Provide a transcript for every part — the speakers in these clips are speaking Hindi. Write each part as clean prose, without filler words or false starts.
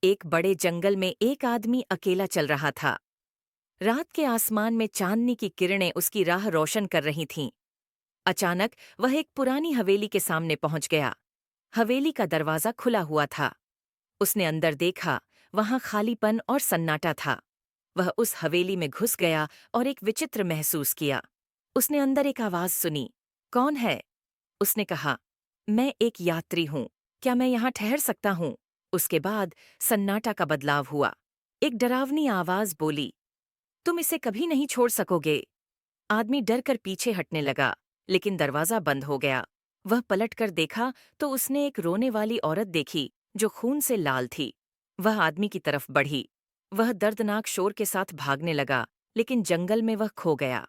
एक बड़े जंगल में एक आदमी अकेला चल रहा था। रात के आसमान में चांदनी की किरणें उसकी राह रोशन कर रही थीं। अचानक वह एक पुरानी हवेली के सामने पहुंच गया। हवेली का दरवाजा खुला हुआ था। उसने अंदर देखा, वहां खालीपन और सन्नाटा था। वह उस हवेली में घुस गया और एक विचित्र महसूस किया। उसने अंदर एक आवाज सुनी। कौन है? उसने कहा, मैं एक यात्री हूं। क्या मैं यहाँ ठहर सकता हूँ? उसके बाद सन्नाटा का बदलाव हुआ। एक डरावनी आवाज बोली, तुम इसे कभी नहीं छोड़ सकोगे। आदमी डर कर पीछे हटने लगा, लेकिन दरवाजा बंद हो गया। वह पलट कर देखा तो उसने एक रोने वाली औरत देखी, जो खून से लाल थी। वह आदमी की तरफ बढ़ी। वह दर्दनाक शोर के साथ भागने लगा, लेकिन जंगल में वह खो गया।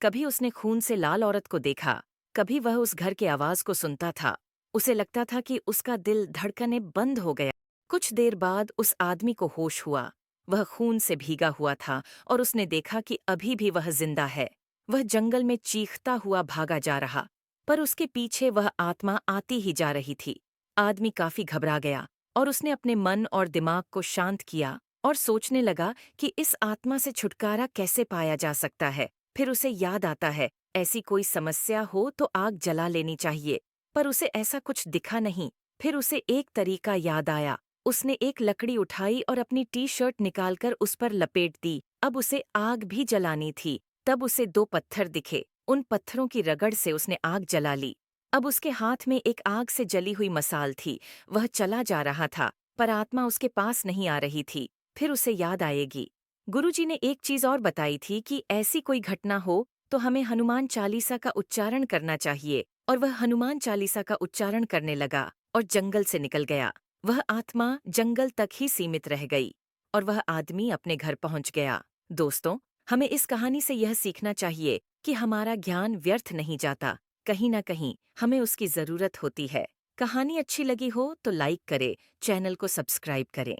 कभी उसने खून से लाल औरत को देखा, कभी वह उस घर के आवाज को सुनता था। उसे लगता था कि उसका दिल धड़कने बंद हो गया। कुछ देर बाद उस आदमी को होश हुआ। वह खून से भीगा हुआ था और उसने देखा कि अभी भी वह जिंदा है। वह जंगल में चीखता हुआ भागा जा रहा, पर उसके पीछे वह आत्मा आती ही जा रही थी। आदमी काफी घबरा गया और उसने अपने मन और दिमाग को शांत किया और सोचने लगा कि इस आत्मा से छुटकारा कैसे पाया जा सकता है। फिर उसे याद आता है, ऐसी कोई समस्या हो तो आग जला लेनी चाहिए, पर उसे ऐसा कुछ दिखा नहीं। फिर उसे एक तरीका याद आया। उसने एक लकड़ी उठाई और अपनी टी शर्ट निकालकर उस पर लपेट दी। अब उसे आग भी जलानी थी। तब उसे दो पत्थर दिखे। उन पत्थरों की रगड़ से उसने आग जला ली। अब उसके हाथ में एक आग से जली हुई मसाल थी। वह चला जा रहा था, पर आत्मा उसके पास नहीं आ रही थी। फिर उसे याद आएगी। गुरुजी ने एक चीज और बताई थी कि ऐसी कोई घटना हो तो हमें हनुमान चालीसा का उच्चारण करना चाहिए। और वह हनुमान चालीसा का उच्चारण करने लगा और जंगल से निकल गया। वह आत्मा जंगल तक ही सीमित रह गई और वह आदमी अपने घर पहुंच गया। दोस्तों, हमें इस कहानी से यह सीखना चाहिए कि हमारा ज्ञान व्यर्थ नहीं जाता। कहीं न कहीं हमें उसकी जरूरत होती है। कहानी अच्छी लगी हो तो लाइक करें, चैनल को सब्सक्राइब करें।